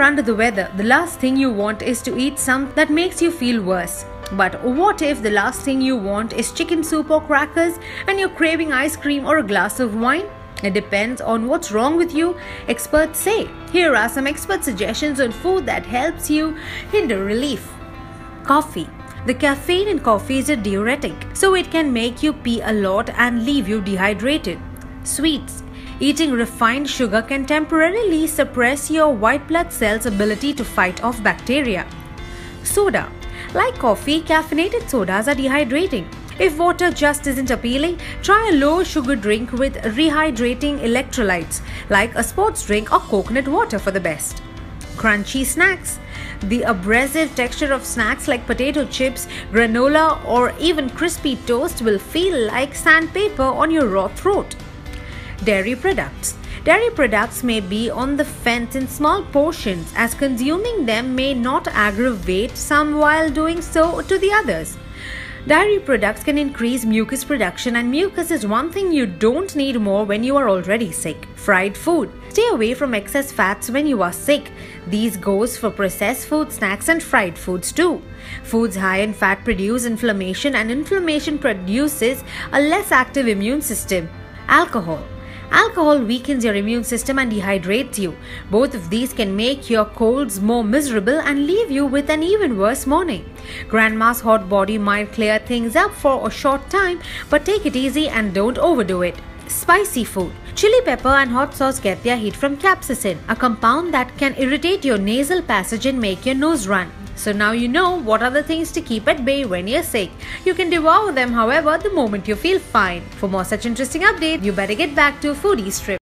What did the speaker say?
under the weather, the last thing you want is to eat something that makes you feel worse. But what if the last thing you want is chicken soup or crackers and you're craving ice cream or a glass of wine? It depends on what's wrong with you, experts say. Here are some expert suggestions on food that helps you hinder relief. Coffee. The caffeine in coffee is a diuretic, so it can make you pee a lot and leave you dehydrated. Sweets. Eating refined sugar can temporarily suppress your white blood cells' ability to fight off bacteria. Soda. Like coffee, caffeinated sodas are dehydrating. If water just isn't appealing, try a low-sugar drink with rehydrating electrolytes, like a sports drink or coconut water for the best. Crunchy snacks. The abrasive texture of snacks like potato chips, granola, or even crispy toast will feel like sandpaper on your raw throat. Dairy products. Dairy products may be on the fence in small portions, as consuming them may not aggravate some while doing so to the others. Dairy products can increase mucus production, and mucus is one thing you don't need more when you are already sick. Fried food. Stay away from excess fats when you are sick. These goes for processed food, snacks and fried foods too. Foods high in fat produce inflammation, and inflammation produces a less active immune system. Alcohol. Alcohol weakens your immune system and dehydrates you. Both of these can make your colds more miserable and leave you with an even worse morning. Grandma's hot body might clear things up for a short time, but take it easy and don't overdo it. Spicy food. Chili pepper and hot sauce get their heat from capsaicin, a compound that can irritate your nasal passage and make your nose run. So now you know what are the things to keep at bay when you're sick. You can devour them, however, the moment you feel fine. For more such interesting updates, you better get back to Foodies Trip.